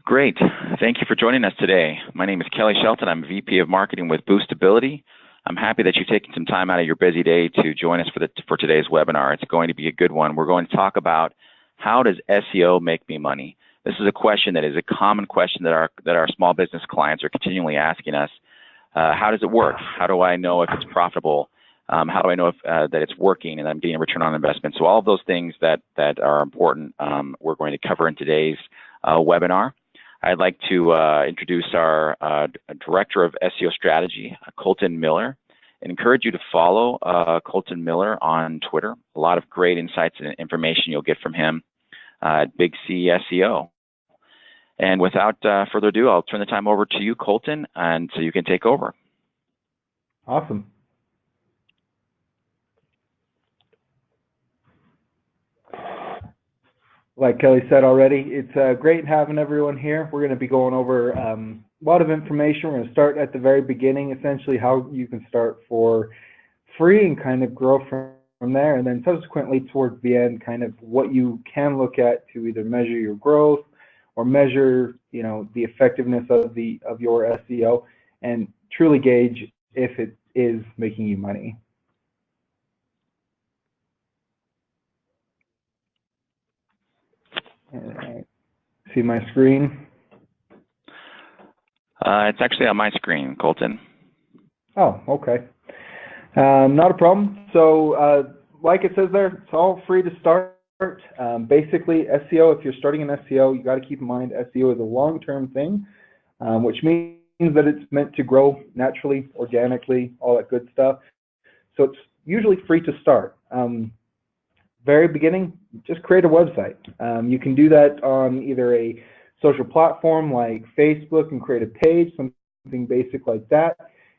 Great. Thank you for joining us today. My name is Kelly Shelton. I'm VP of Marketing with Boostability. I'm happy that you've taken some time out of your busy day to join us for today's webinar. It's going to be a good one. We're going to talk about how does SEO make me money? This is a question that is a common question that our small business clients are continually asking us. How does it work? How do I know if it's profitable? How do I know if, that it's working and I'm getting a return on investment? So all of those things that are important, we're going to cover in today's webinar. I'd like to introduce our Director of SEO Strategy, Colton Miller, and encourage you to follow Colton Miller on Twitter. A lot of great insights and information you'll get from him at Big C SEO. And without further ado, I'll turn the time over to you, Colton, and so you can take over. Awesome. Like Kelly said already, it's great having everyone here. We're going to be going over a lot of information. We're going to start at the very beginning, essentially how you can start for free and kind of grow from there, and then subsequently towards the end, kind of what you can look at to either measure your growth or measure, you know, the effectiveness of your SEO and truly gauge if it is making you money. All right. See my screen? It's actually on my screen, Colton. Oh, okay. Not a problem. So like it says there, it's all free to start. Basically, SEO, if you're starting an SEO, you got to keep in mind SEO is a long-term thing, which means that it's meant to grow naturally, organically, all that good stuff. So it's usually free to start. Very beginning, just create a website. You can do that on either a social platform like Facebook and create a page, something basic like that.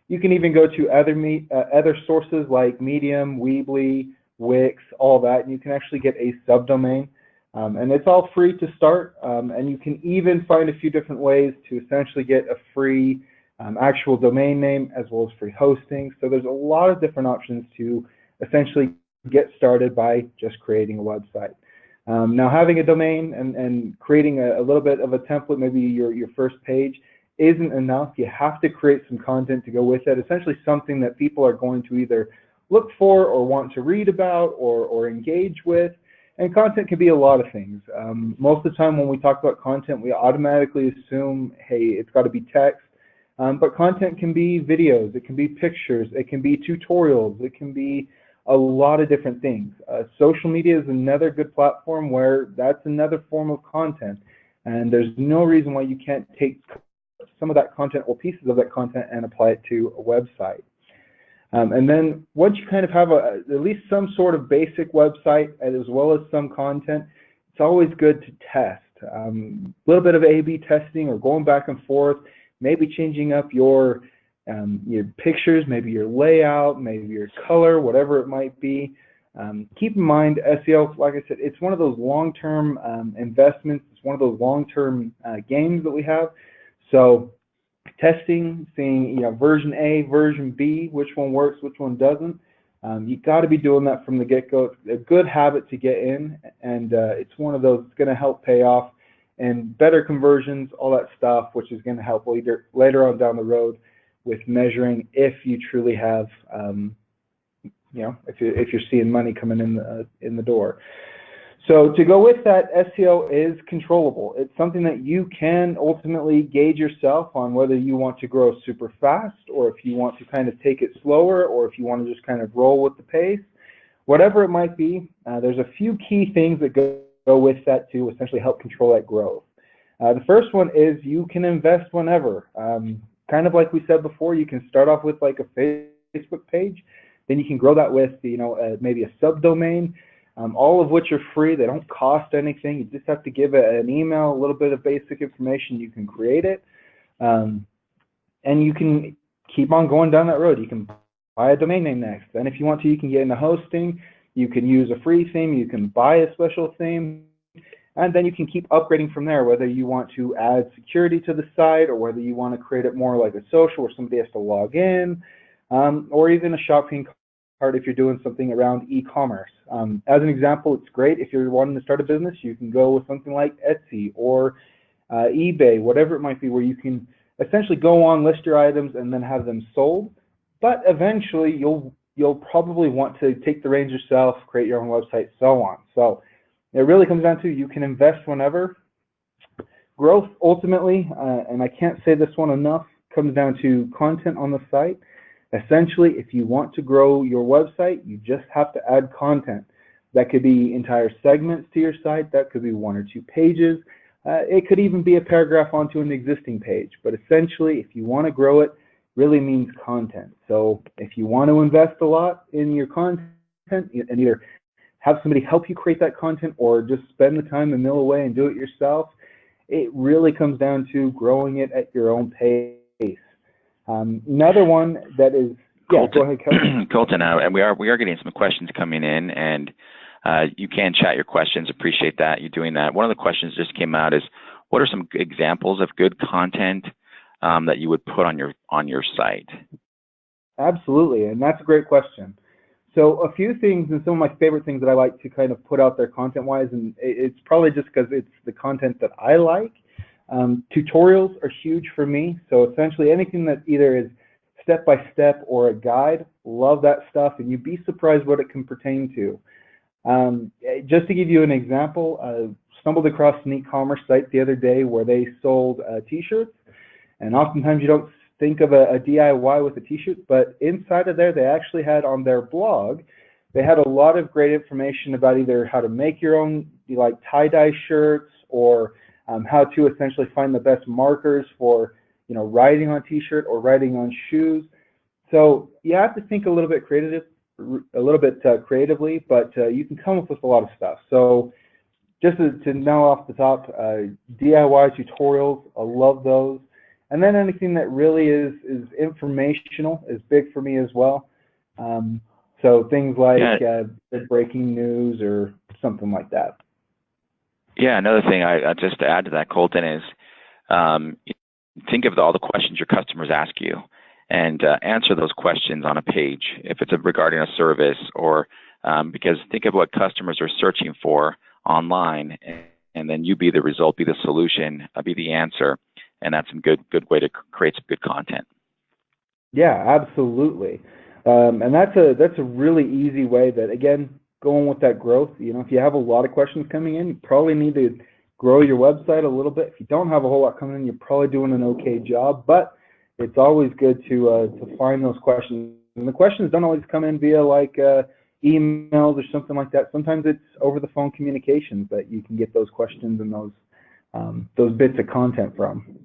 You can even go to other sources like Medium, Weebly, Wix, all that, and you can actually get a subdomain. And it's all free to start, and you can even find a few different ways to essentially get a free actual domain name as well as free hosting. So there's a lot of different options to essentially get started by just creating a website. Now, having a domain and creating a little bit of a template, maybe your first page, isn't enough. You have to create some content to go with it, essentially something that people are going to either look for or want to read about or engage with. And content can be a lot of things. Most of the time when we talk about content, we automatically assume, hey, it's got to be text. But content can be videos, it can be pictures, it can be tutorials, it can be a lot of different things. Social media is another good platform where that's another form of content. And there's no reason why you can't take some of that content or pieces of that content and apply it to a website. And then once you kind of have at least some sort of basic website as well as some content, it's always good to test. A little bit of A/B testing or going back and forth, maybe changing up your pictures, maybe your layout, maybe your color, whatever it might be. Keep in mind, SEO, like I said, it's one of those long-term investments. It's one of those long-term games that we have. So testing, seeing version A, version B, which one works, which one doesn't. You got to be doing that from the get-go. It's a good habit to get in, and it's one of those that's going to help pay off and better conversions, all that stuff, which is going to help later on down the road with measuring if you truly have, if you're seeing money coming in the door. So to go with that, SEO is controllable. It's something that you can ultimately gauge yourself on whether you want to grow super fast or if you want to kind of take it slower or if you want to just kind of roll with the pace. Whatever it might be, there's a few key things that go with that to essentially help control that growth. The first one is you can invest whenever. Kind of like we said before, you can start off with like a Facebook page, then you can grow that with maybe a subdomain, all of which are free. They don't cost anything. You just have to give it an email, a little bit of basic information. You can create it, and you can keep on going down that road. You can buy a domain name next. Then if you want to, you can get into hosting. You can use a free theme. You can buy a special theme. And then you can keep upgrading from there, whether you want to add security to the site or whether you want to create it more like a social where somebody has to log in, or even a shopping cart if you're doing something around e-commerce. As an example, it's great if you're wanting to start a business, you can go with something like Etsy or eBay, whatever it might be, where you can essentially go on, list your items, and then have them sold. But eventually, you'll probably want to take the reins yourself, create your own website, so on. So it really comes down to you can invest whenever. Growth ultimately, and I can't say this one enough, comes down to content on the site. Essentially, if you want to grow your website, you just have to add content. That could be entire segments to your site. That could be 1 or 2 pages. It could even be a paragraph onto an existing page. But essentially, if you want to grow it, really means content. So if you want to invest a lot in your content and either have somebody help you create that content or just spend the time and mill away and do it yourself, it really comes down to growing it at your own pace. Another one that is, yeah, Colton, go ahead, Kevin. Colton, and we are getting some questions coming in, and you can chat your questions. Appreciate that, you doing that. One of the questions just came out is, what are some examples of good content that you would put on your site? Absolutely, and that's a great question. So a few things, and some of my favorite things that I like to kind of put out there content-wise, and it's probably just because it's the content that I like. Tutorials are huge for me, so essentially anything that either is step-by-step or a guide, love that stuff, and you'd be surprised what it can pertain to. Just to give you an example, I stumbled across an e-commerce site the other day where they sold t-shirts, and oftentimes you don't think of a DIY with a t-shirt, but inside of there they actually had on their blog, they had a lot of great information about either how to make your own like tie-dye shirts or how to essentially find the best markers for writing on t-shirt or writing on shoes. So you have to think a little bit creatively, but you can come up with a lot of stuff. So just to know off the top, DIY tutorials, I love those. And then anything that really is informational is big for me as well. So things like breaking news or something like that. Yeah, another thing just to add to that, Colton, is think of all the questions your customers ask you and answer those questions on a page if it's regarding a service or because think of what customers are searching for online, and then you be the result, be the solution, be the answer, and that's a good way to create some good content. Yeah, absolutely, and that's a really easy way that, again, going with that growth, if you have a lot of questions coming in, you probably need to grow your website a little bit. If you don't have a whole lot coming in, you're probably doing an okay job, but it's always good to find those questions. And the questions don't always come in via like emails or something like that. Sometimes it's over the phone communications that you can get those questions and those bits of content from.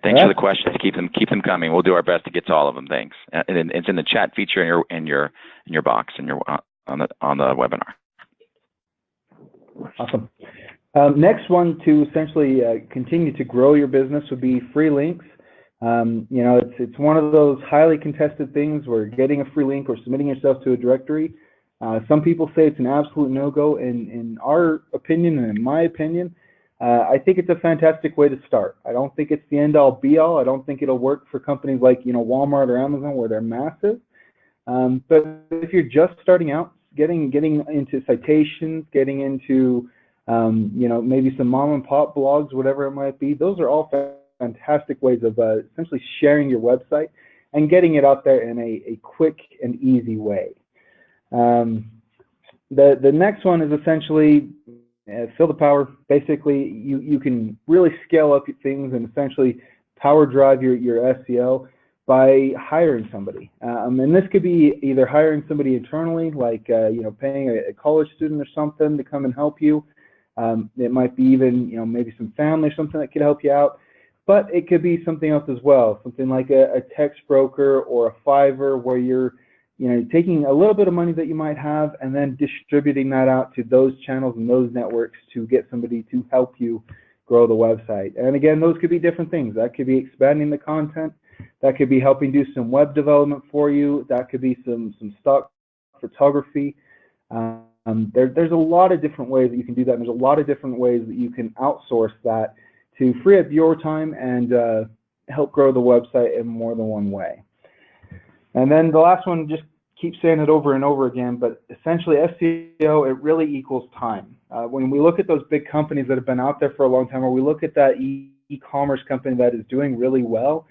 Thanks for the questions. Keep them coming. We'll do our best to get to all of them. Thanks. And it's in the chat feature in your box on the webinar. Awesome. Next one to essentially continue to grow your business would be free links. It's one of those highly contested things where getting a free link or submitting yourself to a directory. Some people say it's an absolute no-go. In our opinion and in my opinion, I think it's a fantastic way to start. I don't think it's the end-all, be-all. I don't think it'll work for companies like Walmart or Amazon where they're massive. But if you're just starting out, getting into citations, getting into maybe some mom and pop blogs, whatever it might be, those are all fantastic ways of essentially sharing your website and getting it out there in a quick and easy way. The next one is essentially fill the power. Basically, you can really scale up things and essentially power drive your SEO by hiring somebody. And this could be either hiring somebody internally, like paying a college student or something to come and help you. It might be even maybe some family or something that could help you out. But it could be something else as well, something like a text broker or a Fiverr, where you're taking a little bit of money that you might have and then distributing that out to those channels and those networks to get somebody to help you grow the website. And again, those could be different things. That could be expanding the content. That could be helping do some web development for you. That could be some stock photography. There's a lot of different ways that you can do that. And there's a lot of different ways that you can outsource that to free up your time and help grow the website in more than one way. And then the last one, just keep saying it over and over again, but essentially SEO, it really equals time. When we look at those big companies that have been out there for a long time, or we look at that e-commerce company that is doing really well,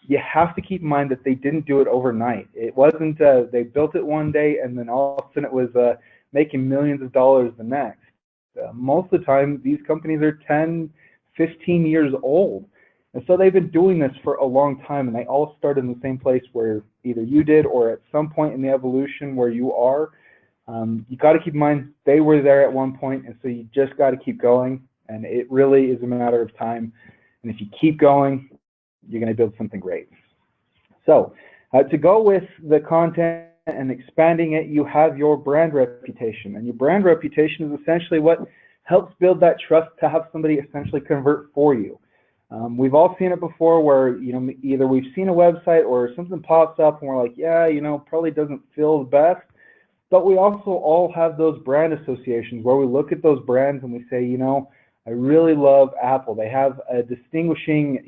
you have to keep in mind that they didn't do it overnight. It wasn't they built it one day and then all of a sudden it was making millions of dollars the next. Most of the time, these companies are 10, 15 years old. And so they've been doing this for a long time, and they all started in the same place where either you did or at some point in the evolution where you are. You got to keep in mind they were there at one point, and so you just got to keep going, and it really is a matter of time. And if you keep going, you're going to build something great. So to go with the content and expanding it, you have your brand reputation, and your brand reputation is essentially what helps build that trust to have somebody essentially convert for you. We've all seen it before where, either we've seen a website or something pops up and we're like, yeah, probably doesn't feel the best. But we also all have those brand associations where we look at those brands and we say, I really love Apple. They have a distinguishing,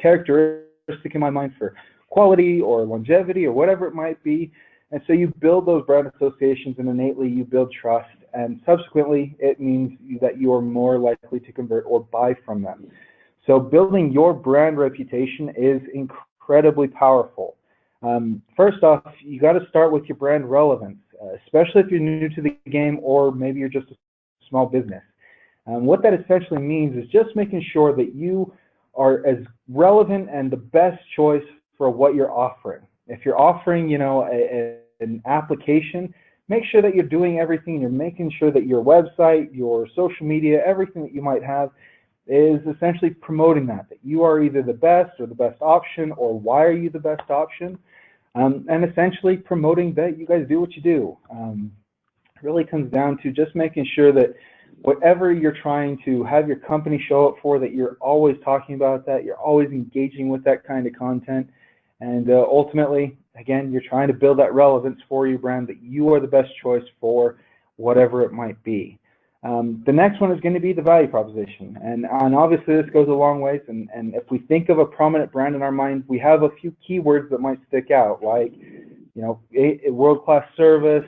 characteristic in my mind for quality or longevity or whatever it might be. And so you build those brand associations and innately you build trust, and subsequently it means that you are more likely to convert or buy from them. So building your brand reputation is incredibly powerful. First off, you got to start with your brand relevance, especially if you're new to the game or maybe you're just a small business. What that essentially means is just making sure that you are as relevant and the best choice for what you're offering. If you're offering, an application, make sure that you're doing everything. You're making sure that your website, your social media, everything that you might have is essentially promoting that you are either the best or the best option, or why are you the best option, and essentially promoting that you guys do what you do. It really comes down to just making sure that whatever you're trying to have your company show up for, that you're always talking about that, you're always engaging with that kind of content, and ultimately, again, you're trying to build that relevance for your brand, that you are the best choice for whatever it might be. The next one is going to be the value proposition, and obviously this goes a long ways, and if we think of a prominent brand in our mind, we have a few keywords that might stick out, like a world-class service,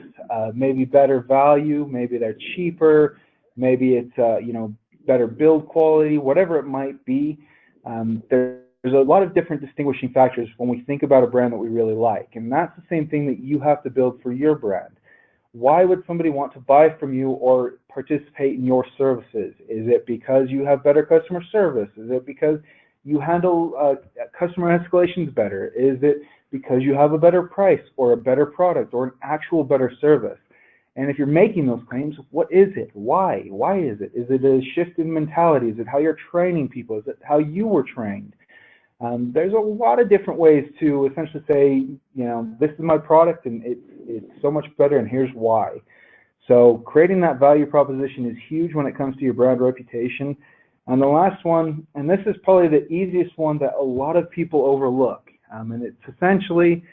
maybe better value, maybe they're cheaper, maybe it's better build quality, whatever it might be. There's a lot of different distinguishing factors when we think about a brand that we really like, and that's the same thing that you have to build for your brand. Why would somebody want to buy from you or participate in your services? Is it because you have better customer service? Is it because you handle customer escalations better? Is it because you have a better price or a better product or an actual better service? And if you're making those claims, what is it? Why? Why is it? Is it a shift in mentality? Is it how you're training people? Is it how you were trained? There's a lot of different ways to essentially say, this is my product and it's so much better and here's why. So creating that value proposition is huge when it comes to your brand reputation. And the last one, and this is probably the easiest one that a lot of people overlook, and it's essentially,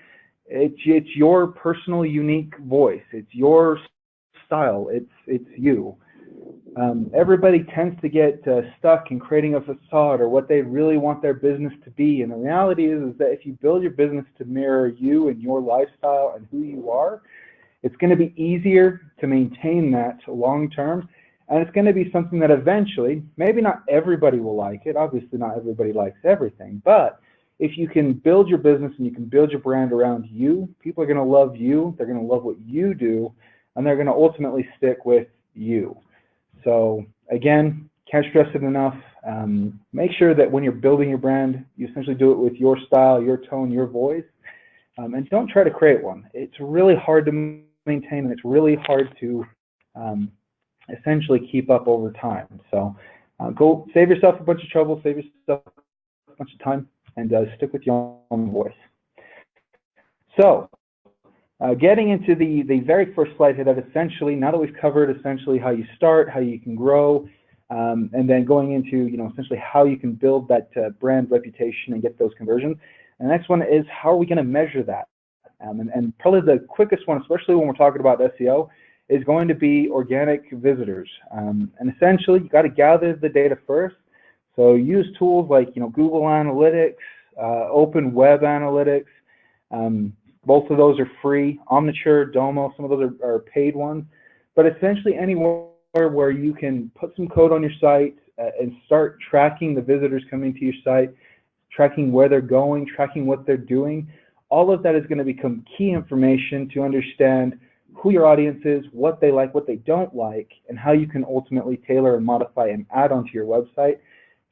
it's your personal unique voice. It's your style. It's you. Everybody tends to get stuck in creating a facade or what they really want their business to be. And the reality is that if you build your business to mirror you and your lifestyle and who you are, it's going to be easier to maintain that long term. And it's going to be something that eventually, maybe not everybody will like it. Obviously, not everybody likes everything. But if you can build your business and you can build your brand around you, people are going to love you. They're going to love what you do. And they're going to ultimately stick with you. So again, can't stress it enough. Make sure that when you're building your brand, you essentially do it with your style, your tone, your voice, and don't try to create one. It's really hard to maintain, and it's really hard to essentially keep up over time. So go save yourself a bunch of trouble, save yourself a bunch of time, and stick with your own voice. So getting into the very first slide here, that essentially, now that we've covered essentially how you start, how you can grow, and then going into essentially how you can build that brand reputation and get those conversions. And the next one is, how are we going to measure that? And probably the quickest one, especially when we're talking about SEO, is going to be organic visitors. And essentially, you got to gather the data first. So use tools like Google Analytics, Open Web Analytics. Both of those are free. Omniture, Domo, some of those are paid ones. but essentially anywhere where you can put some code on your site and start tracking the visitors coming to your site, tracking where they're going, tracking what they're doing. All of that is going to become key information to understand who your audience is, what they like, what they don't like, and how you can ultimately tailor and modify and add onto your website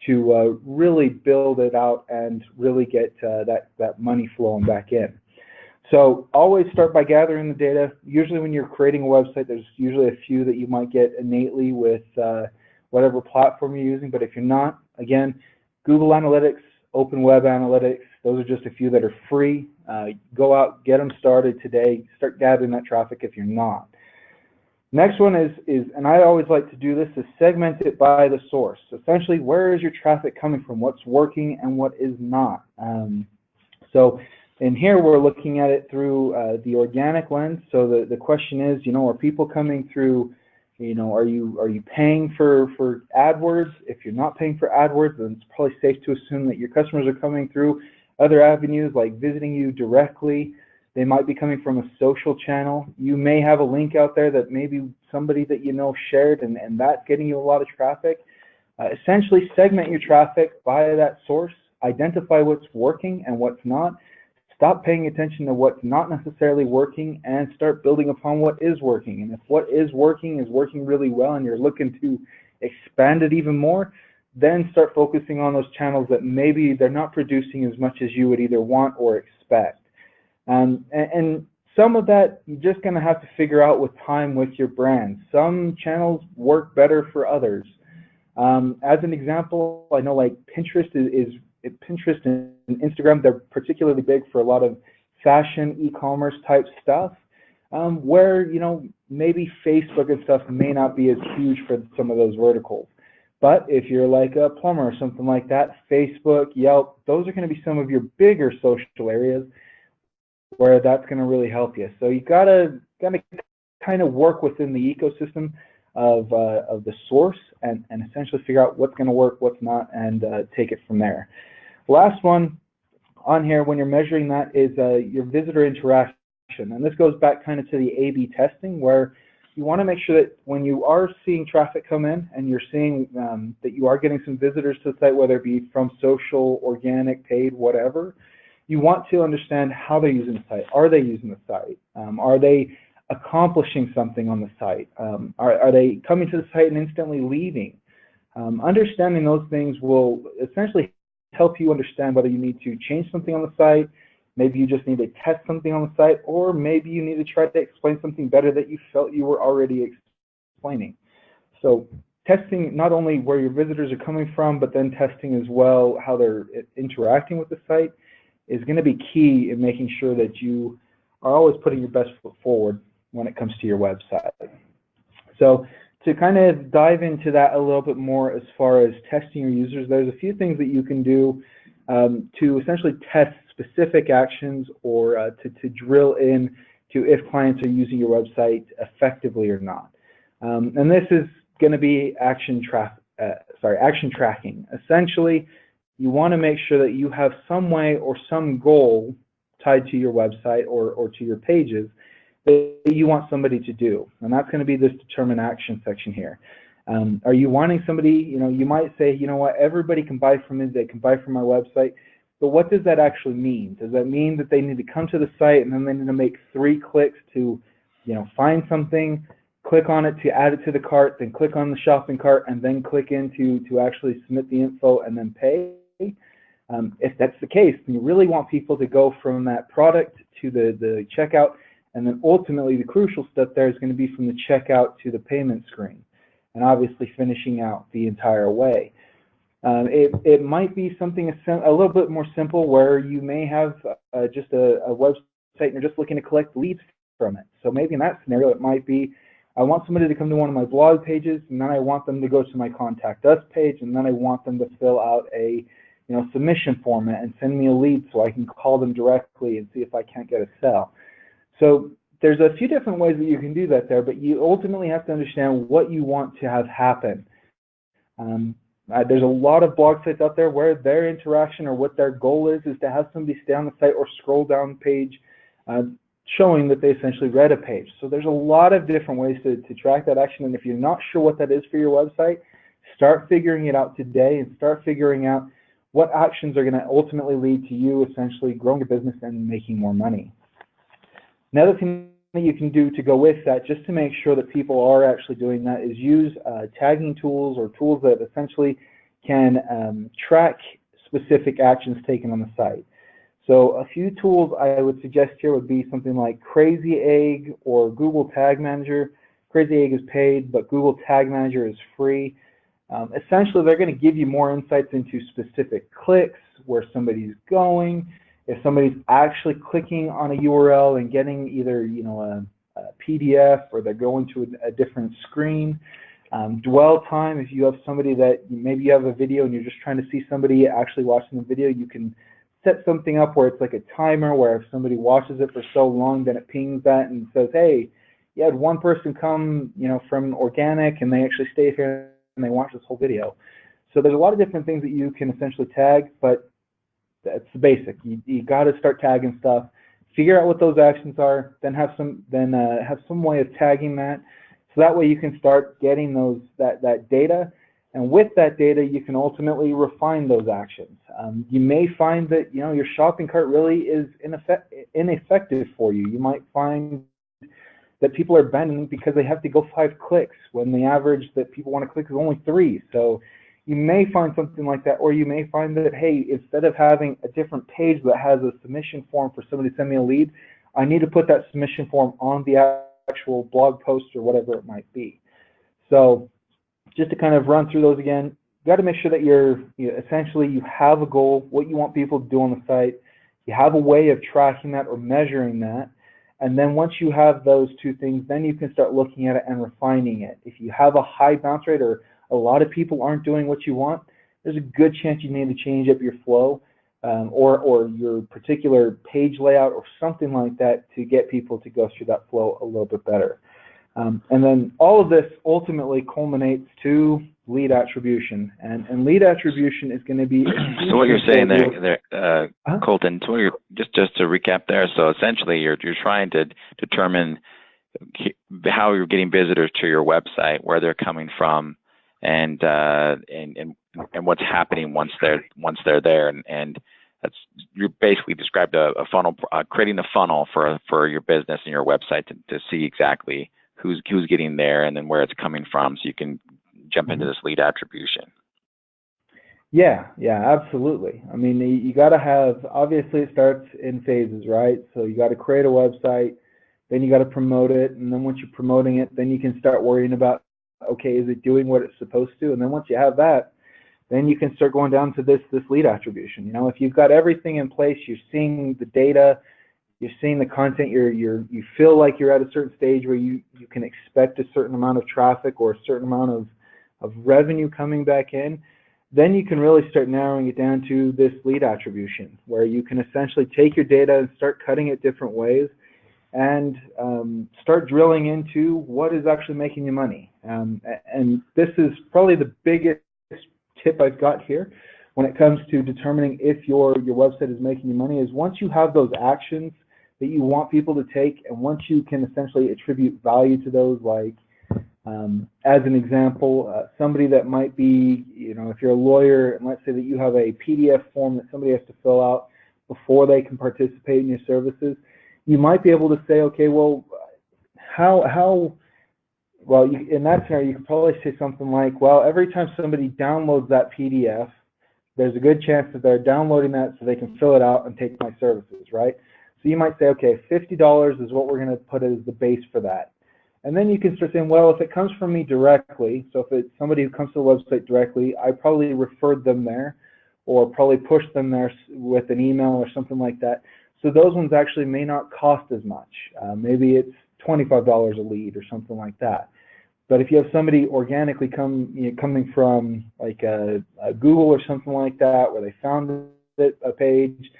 to really build it out and really get that money flowing back in. So always start by gathering the data. Usually when you're creating a website, there's usually a few that you might get innately with whatever platform you're using, but if you're not, again, Google Analytics, Open Web Analytics, those are just a few that are free. Go out, get them started today, start gathering that traffic if you're not. Next one is, and I always like to do this, is segment it by the source. Essentially, where is your traffic coming from? What's working and what is not? So in here, we're looking at it through the organic lens. So the question is, are people coming through, are you paying for AdWords? If you're not paying for AdWords, then it's probably safe to assume that your customers are coming through other avenues like visiting you directly. They might be coming from a social channel. You may have a link out there that maybe somebody that shared, and that's getting you a lot of traffic. Essentially, segment your traffic by that source, identify what's working and what's not. Stop paying attention to what's not necessarily working and start building upon what is working. And if what is working really well and you're looking to expand it even more, then start focusing on those channels that maybe they're not producing as much as you would either want or expect. And some of that you're just going to have to figure out with time with your brand. Some channels work better for others. As an example, I know like Pinterest Pinterest and Instagram, they're particularly big for a lot of fashion, e-commerce type stuff, where maybe Facebook and stuff may not be as huge for some of those verticals. But if you're like a plumber or something like that, Facebook, Yelp, those are going to be some of your bigger social areas where that's going to really help you. So you gotta kind of work within the ecosystem of the source and essentially figure out what's going to work, what's not, and take it from there. Last one on here when you're measuring that is your visitor interaction, and this goes back kind of to the A/B testing, where you want to make sure that when you are seeing traffic come in and you're seeing that you are getting some visitors to the site, whether it be from social, organic, paid, whatever, you want to understand how they're using the site. Are they using the site? Are they accomplishing something on the site? Are they coming to the site and instantly leaving? Understanding those things will essentially help you understand whether you need to change something on the site, maybe you just need to test something on the site, or maybe you need to try to explain something better that you felt you were already explaining. So testing not only where your visitors are coming from, but then testing as well how they're interacting with the site is going to be key in making sure that you are always putting your best foot forward when it comes to your website. So to kind of dive into that a little bit more as far as testing your users, there's a few things that you can do to essentially test specific actions or to drill in to if clients are using your website effectively or not. And this is going to be action tracking. Essentially, you want to make sure that you have some way or some goal tied to your website or to your pages that you want somebody to do, and that's going to be this determine action section here. Are you wanting somebody, you might say, what, everybody can buy from me, they can buy from my website, but what does that actually mean? Does that mean that they need to come to the site and then they need to make 3 clicks to, find something, click on it to add it to the cart, then click on the shopping cart, and then click in to actually submit the info and then pay? If that's the case, then you really want people to go from that product to the checkout, and then ultimately the crucial step there is going to be from the checkout to the payment screen, and obviously finishing out the entire way. It might be something a little bit more simple where you may have just a website and you're just looking to collect leads from it. So maybe in that scenario it might be, I want somebody to come to one of my blog pages, and then I want them to go to my Contact Us page, and then I want them to fill out a submission format and send me a lead so I can call them directly and see if I can't get a sell. So there's a few different ways that you can do that there, but you ultimately have to understand what you want to have happen. There's a lot of blog sites out there where their interaction or what their goal is to have somebody stay on the site or scroll down the page showing that they essentially read a page. So there's a lot of different ways to track that action, and if you're not sure what that is for your website, start figuring it out today and start figuring out what actions are going to ultimately lead to you essentially growing your business and making more money. Another thing that you can do to go with that, just to make sure that people are actually doing that, is use tagging tools or tools that essentially can track specific actions taken on the site. So a few tools I would suggest here would be something like Crazy Egg or Google Tag Manager. Crazy Egg is paid, but Google Tag Manager is free. Essentially, they're going to give you more insights into specific clicks, where somebody's going, if somebody's actually clicking on a URL and getting either a PDF or they're going to a different screen. Dwell time, if you have somebody that maybe you have a video and you're just trying to see somebody actually watching the video, you can set something up where it's like a timer where if somebody watches it for so long, then it pings that and says, hey, you had one person come from organic and they actually stay here and they watch this whole video. So there's a lot of different things that you can essentially tag, but that's the basic. You got to start tagging stuff, figure out what those actions are, then have some way of tagging that, so that way you can start getting that data, and with that data you can ultimately refine those actions. You may find that your shopping cart really is ineffective for you. You might find that people are abandoning because they have to go 5 clicks when the average that people want to click is only 3. So you may find something like that, or you may find that, hey, instead of having a different page that has a submission form for somebody to send me a lead, I need to put that submission form on the actual blog post or whatever it might be. So just to kind of run through those again, you got to make sure that essentially you have a goal, what you want people to do on the site, you have a way of tracking that or measuring that, and then once you have those two things, then you can start looking at it and refining it. If you have a high bounce rate or a lot of people aren't doing what you want, there's a good chance you need to change up your flow or your particular page layout or something like that to get people to go through that flow a little bit better. And then all of this ultimately culminates to lead attribution, and lead attribution is going to be. So what you're saying there, Colton. So just to recap there. So essentially, you're trying to determine how you're getting visitors to your website, where they're coming from, and what's happening once they're there, and that's, you basically described a funnel, creating a funnel for your business and your website to see exactly who's getting there and then where it's coming from, so you can jump into this lead attribution. Yeah, absolutely. I mean, you got to have, obviously it starts in phases, right? So you got to create a website, then you got to promote it, and then once you're promoting it, then you can start worrying about, okay, is it doing what it's supposed to? And then once you have that, then you can start going down to this lead attribution. If you've got everything in place, you're seeing the data, you're seeing the content, you feel like you're at a certain stage where you can expect a certain amount of traffic or a certain amount of revenue coming back in, then you can really start narrowing it down to this lead attribution, where you can essentially take your data and start cutting it different ways and start drilling into what is actually making you money. And this is probably the biggest tip I've got here when it comes to determining if your website is making you money, is once you have those actions that you want people to take, and once you can essentially attribute value to those, like as an example, somebody that might be, if you're a lawyer, and let's say that you have a PDF form that somebody has to fill out before they can participate in your services, you might be able to say, okay, well, in that scenario, you could probably say something like, well, every time somebody downloads that PDF, there's a good chance that they're downloading that so they can fill it out and take my services, right? So you might say, okay, $50 is what we're going to put as the base for that. And then you can start saying, well, if it comes from me directly, so if it's somebody who comes to the website directly, I probably referred them there or probably pushed them there with an email or something like that. So those ones actually may not cost as much. Maybe it's $25 a lead or something like that. But if you have somebody organically coming from like a Google or something like that, where they found a page,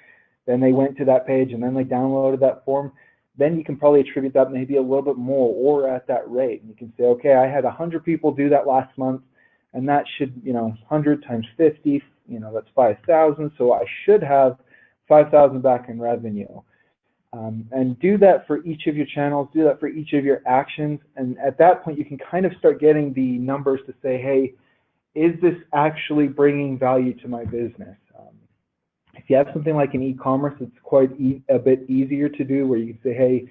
then they went to that page and then they downloaded that form, then you can probably attribute that maybe a little bit more or at that rate. And you can say, okay, I had 100 people do that last month, and that should, 100 times 50, that's 5,000. So I should have 5,000 back in revenue. And do that for each of your channels, do that for each of your actions, and at that point you can kind of start getting the numbers to say, hey, is this actually bringing value to my business? If you have something like an e-commerce, it's quite a bit easier to do, where you can say, hey,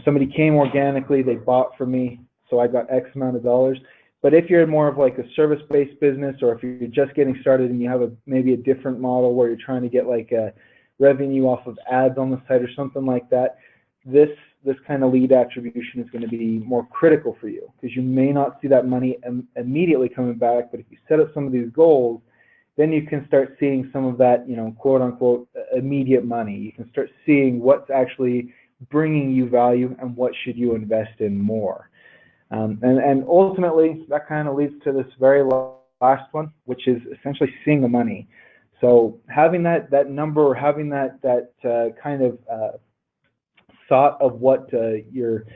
somebody came organically, they bought from me, so I got X amount of dollars. But if you're more of like a service-based business, or if you're just getting started and you have maybe a different model where you're trying to get like a revenue off of ads on the site or something like that, this kind of lead attribution is going to be more critical for you, because you may not see that money immediately coming back, but if you set up some of these goals, then you can start seeing some of that, quote unquote, immediate money. You can start seeing what's actually bringing you value and what should you invest in more. And ultimately, that kind of leads to this very last one, which is essentially seeing the money. So having that number, or having that kind of thought of what your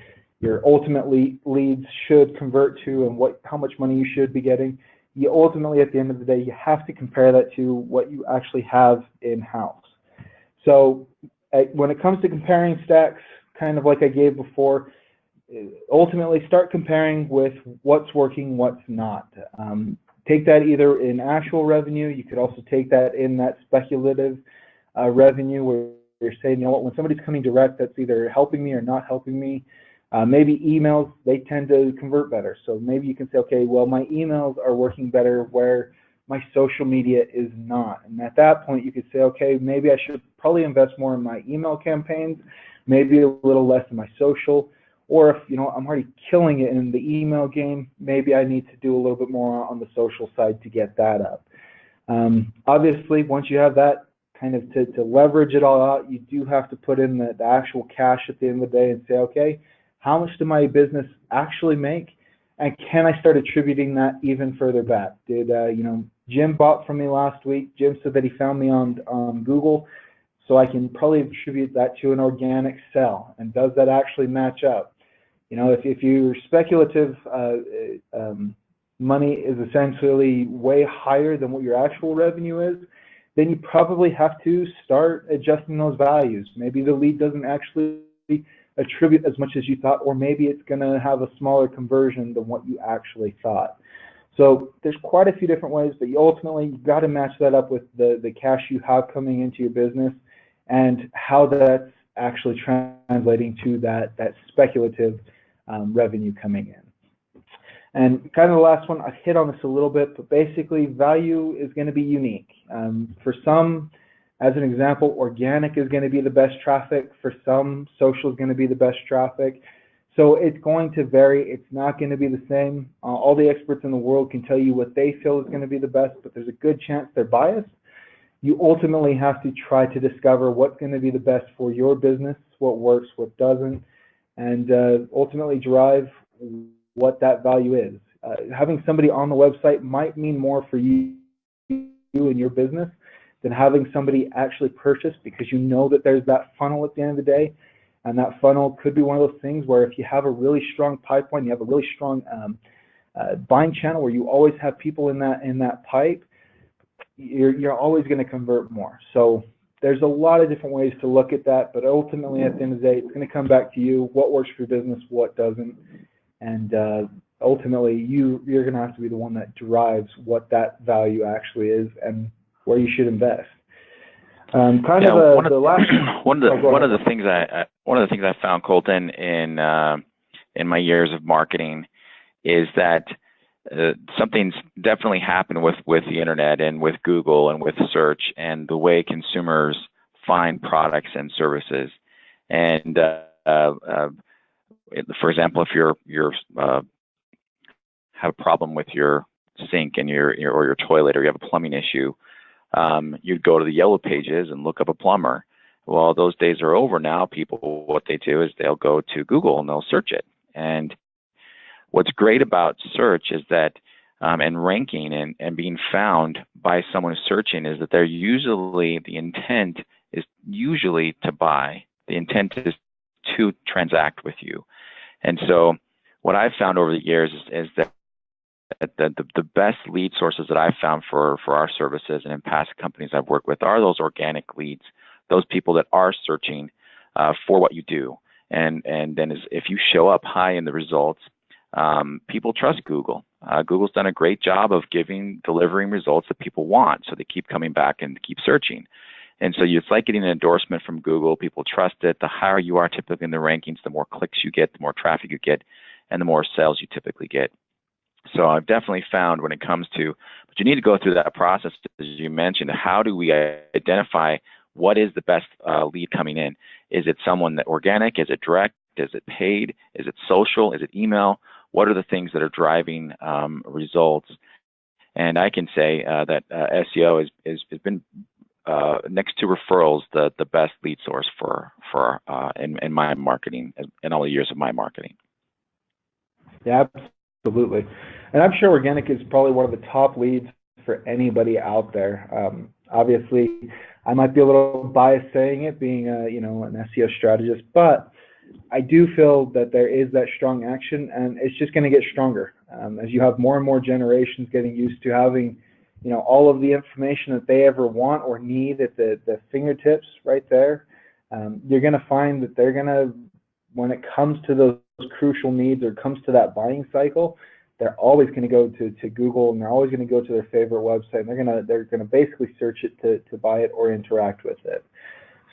ultimately leads should convert to, and how much money you should be getting, you ultimately, at the end of the day, you have to compare that to what you actually have in-house. So when it comes to comparing stacks, kind of like I gave before, ultimately start comparing with what's working, what's not. Take that either in actual revenue. You could also take that in that speculative revenue, where you're saying, what, when somebody's coming direct, that's either helping me or not helping me. Maybe emails, they tend to convert better. So maybe you can say, okay, well, my emails are working better where my social media is not. And at that point, you could say, okay, maybe I should probably invest more in my email campaigns, maybe a little less in my social. Or if I'm already killing it in the email game, maybe I need to do a little bit more on the social side to get that up. Obviously, once you have that kind of to leverage it all out, you do have to put in the actual cash at the end of the day and say, okay, how much did my business actually make, and can I start attributing that even further back? Did Jim bought from me last week? Jim said that he found me on Google, so I can probably attribute that to an organic sell. And does that actually match up? If your speculative money is essentially way higher than what your actual revenue is, then you probably have to start adjusting those values. Maybe the lead doesn't actually attribute as much as you thought, or maybe it's going to have a smaller conversion than what you actually thought. So there's quite a few different ways, but you've got to match that up with the cash you have coming into your business and how that's actually translating to that speculative revenue coming in. And kind of the last one, I've hit on this a little bit, but basically value is going to be unique. For some, as an example, organic is going to be the best traffic. For some, social is going to be the best traffic. So it's going to vary. It's not going to be the same. All the experts in the world can tell you what they feel is going to be the best, but there's a good chance they're biased. You ultimately have to try to discover what's going to be the best for your business, what works, what doesn't, and ultimately drive what that value is. Having somebody on the website might mean more for you and your business than having somebody actually purchase, because you know that there's that funnel at the end of the day. And that funnel could be one of those things where if you have a really strong pipeline, you have a really strong buying channel where you always have people in that pipe, you're always going to convert more. So there's a lot of different ways to look at that, but ultimately at the end of the day, it's going to come back to you, what works for your business, what doesn't, and ultimately you're going to have to be the one that drives what that value actually is and where you should invest. One of the things I found, Colton, in my years of marketing, is that something's definitely happened with the internet and with Google and with search and the way consumers find products and services. And for example, if you're have a problem with your sink and or your toilet, or you have a plumbing issue, you'd go to the yellow pages and look up a plumber. Well, those days are over now. People, what they do is they'll go to Google and they'll search it. And what's great about search is that, and ranking and being found by someone who's searching, is that they're usually, the intent is usually to buy. The intent is to transact with you. And so what I've found over the years is that the best lead sources that I've found for our services and in past companies I've worked with are those organic leads, those people that are searching for what you do. And then if you show up high in the results, people trust Google. Google's done a great job of delivering results that people want, so they keep coming back and keep searching. And so it's like getting an endorsement from Google. People trust it. The higher you are typically in the rankings, the more clicks you get, the more traffic you get, and the more sales you typically get. So I've definitely found when it comes to, but you need to go through that process, as you mentioned. How do we identify what is the best lead coming in? Is it someone that organic? Is it direct? Is it paid? Is it social? Is it email? What are the things that are driving results? And I can say that SEO has been next to referrals the best lead source for in my marketing, in all the years of my marketing. Yeah, absolutely. And I'm sure organic is probably one of the top leads for anybody out there. Obviously, I might be a little biased saying it, being an SEO strategist, but I do feel that there is that strong action, and it's just going to get stronger as you have more and more generations getting used to having, all of the information that they ever want or need at the fingertips right there. You're going to find that they're going to, when it comes to those crucial needs or comes to that buying cycle, they're always going to go to Google, and they're always going to go to their favorite website, and they're going to basically search it to buy it or interact with it.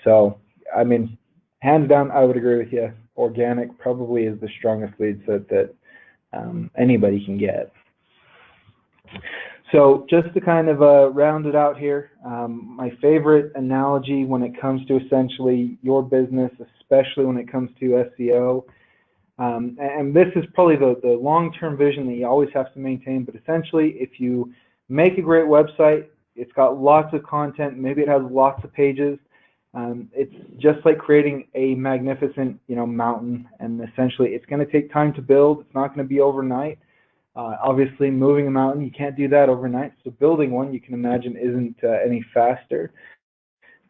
So, I mean, hands down, I would agree with you. Organic probably is the strongest lead set that anybody can get. So just to kind of round it out here, my favorite analogy when it comes to essentially your business, especially when it comes to SEO, and this is probably the long-term vision that you always have to maintain, but essentially if you make a great website, it's got lots of content, maybe it has lots of pages, it's just like creating a magnificent mountain, and essentially it's going to take time to build. It's not going to be overnight. Obviously moving a mountain, you can't do that overnight, so building one, you can imagine, isn't any faster.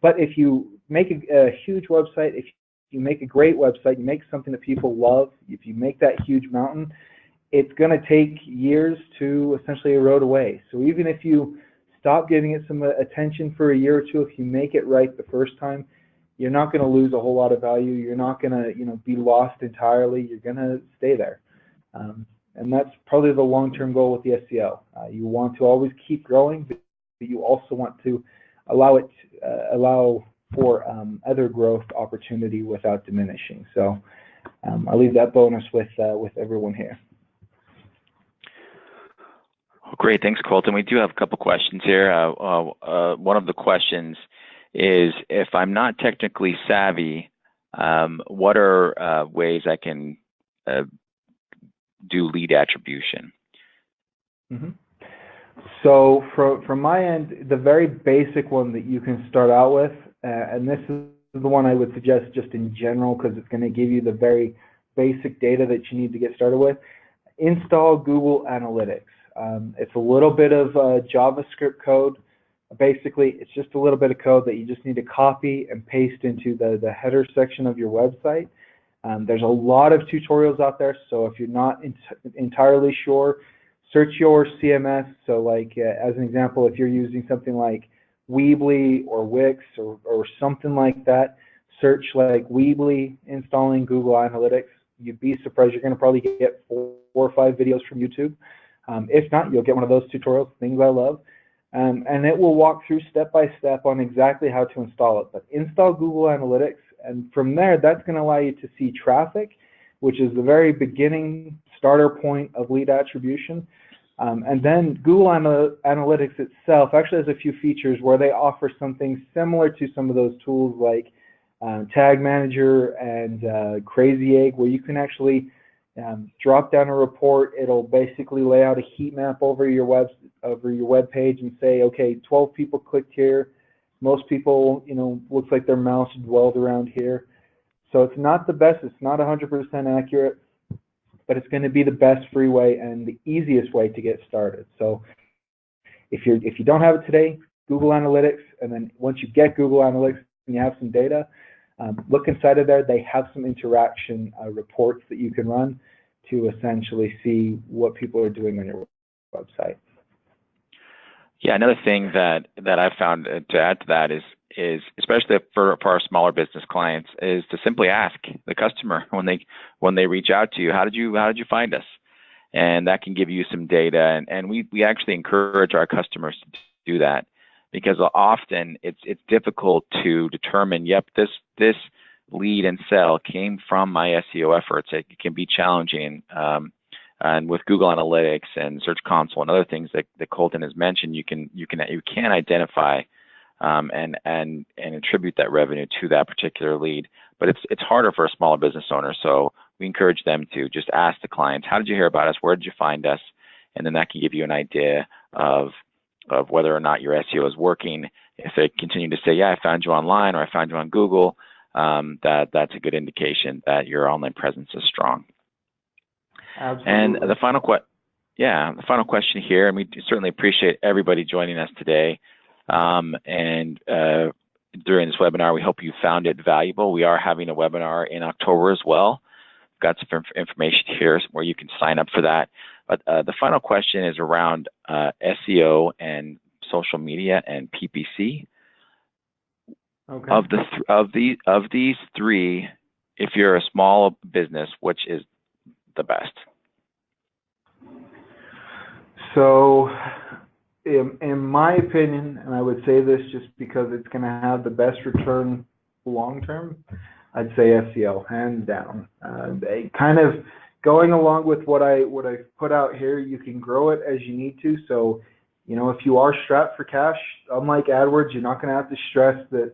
But if you make a huge website, if you make a great website, you make something that people love, if you make that huge mountain, it's going to take years to essentially erode away. So even if you stop giving it some attention for a year or two, if you make it right the first time, you're not going to lose a whole lot of value. You're not going to be lost entirely. You're going to stay there. And that's probably the long-term goal with the SEO. You want to always keep growing, but you also want to allow for other growth opportunity without diminishing. So I'll leave that bonus with everyone here. Great, thanks, Colton. We do have a couple questions here. One of the questions is, if I'm not technically savvy, what are ways I can do lead attribution? Mm-hmm. So from my end, the very basic one that you can start out with, and this is the one I would suggest just in general because it's going to give you the very basic data that you need to get started with, install Google Analytics. It's a little bit of JavaScript code. Basically, it's just a little bit of code that you just need to copy and paste into the header section of your website. There's a lot of tutorials out there, so if you're not entirely sure, search your CMS. So like, as an example, if you're using something like Weebly or Wix or something like that, search like Weebly installing Google Analytics. You'd be surprised. You're going to probably get 4 or 5 videos from YouTube. If not, you'll get one of those tutorials, things I love. And it will walk through step by step on exactly how to install it. But install Google Analytics, and from there, that's going to allow you to see traffic, which is the very beginning starter point of lead attribution. And then Google Analytics itself actually has a few features where they offer something similar to some of those tools like Tag Manager and Crazy Egg, where you can actually drop down a report. It'll basically lay out a heat map over your web page and say, okay, 12 people clicked here. Most people, looks like their mouse dwelled around here. So it's not the best. It's not 100% accurate, but it's going to be the best free way and the easiest way to get started. So if you don't have it today, Google Analytics, and then once you get Google Analytics and you have some data, look inside of there. They have some interaction reports that you can run to essentially see what people are doing on your website. Yeah, another thing that I found to add to that is is, especially for our smaller business clients, is to simply ask the customer when they reach out to you, how did you find us? And that can give you some data. And we actually encourage our customers to do that, because often it's difficult to determine, yep, this lead and sell came from my SEO efforts. It can be challenging. And with Google Analytics and Search Console and other things that Colton has mentioned, you can identify and attribute that revenue to that particular lead. But it's harder for a smaller business owner. So we encourage them to just ask the clients, how did you hear about us? Where did you find us? And then that can give you an idea of whether or not your SEO is working. If they continue to say, yeah, I found you online, or I found you on Google, that's a good indication that your online presence is strong. Absolutely. And the final question here, and we certainly appreciate everybody joining us today. And during this webinar, we hope you found it valuable. We are having a webinar in October as well. We've got some information here where you can sign up for that. But the final question is around SEO and social media and PPC. Okay. Of these three, if you're a small business, which is the best? So, in my opinion, and I would say this just because it's going to have the best return long term, I'd say SEO, hands down. Kind of going along with what I put out here, you can grow it as you need to. So, if you are strapped for cash, unlike AdWords, you're not going to have to stress that,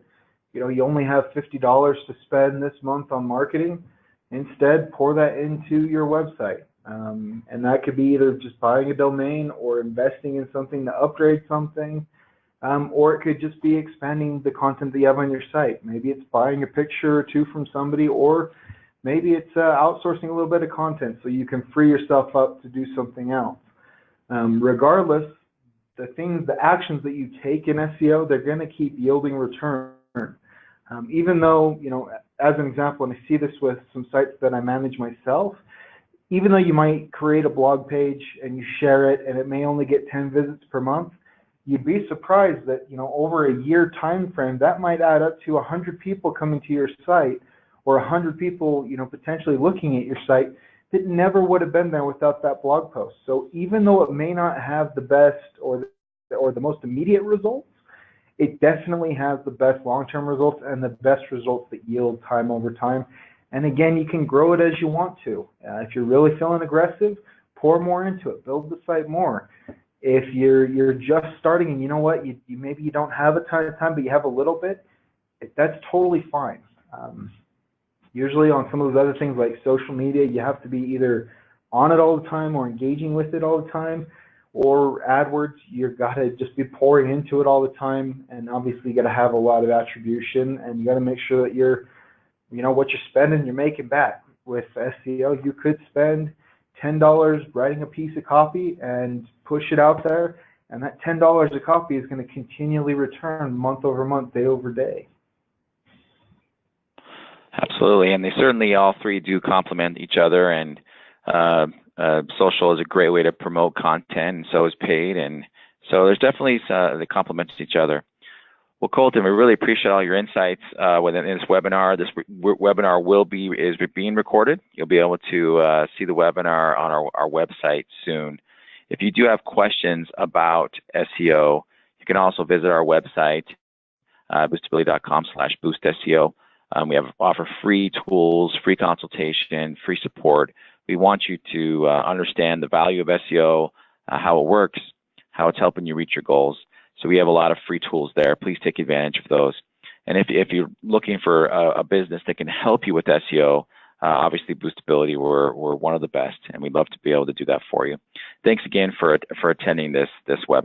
you only have $50 to spend this month on marketing. Instead, pour that into your website. And that could be either just buying a domain or investing in something to upgrade something, or it could just be expanding the content that you have on your site. Maybe it's buying a picture or two from somebody, or maybe it's outsourcing a little bit of content so you can free yourself up to do something else. Regardless, the actions that you take in SEO, they're going to keep yielding return. Even though, as an example, and I see this with some sites that I manage myself, even though you might create a blog page and you share it and it may only get 10 visits per month, you'd be surprised that, over a year time frame, that might add up to 100 people coming to your site, or 100 people, potentially looking at your site that never would have been there without that blog post. So even though it may not have the best or the most immediate results, it definitely has the best long-term results and the best results that yield time over time. And again, you can grow it as you want to. If you're really feeling aggressive, pour more into it, build the site more. If you're just starting and you know what, maybe you don't have a ton of time, but you have a little bit, that's totally fine. Usually on some of those other things like social media, you have to be either on it all the time or engaging with it all the time. Or AdWords, you've got to just be pouring into it all the time, and obviously you got to have a lot of attribution, and you got to make sure that what you're spending, you're making back. With SEO, you could spend $10 writing a piece of copy and push it out there, and that $10 a copy is going to continually return month over month, day over day. Absolutely, and they certainly all three do complement each other, and social is a great way to promote content, and so is paid, and so there's definitely they complement each other. Well, Colton, we really appreciate all your insights within this webinar. This webinar is being recorded. You'll be able to see the webinar on our website soon. If you do have questions about SEO, you can also visit our website, boostability.com/boostseo. We offer free tools, free consultation, free support. We want you to understand the value of SEO, how it works, how it's helping you reach your goals. So we have a lot of free tools there. Please take advantage of those. And if you're looking for a business that can help you with SEO, obviously Boostability, we're one of the best, and we'd love to be able to do that for you. Thanks again for attending this webinar.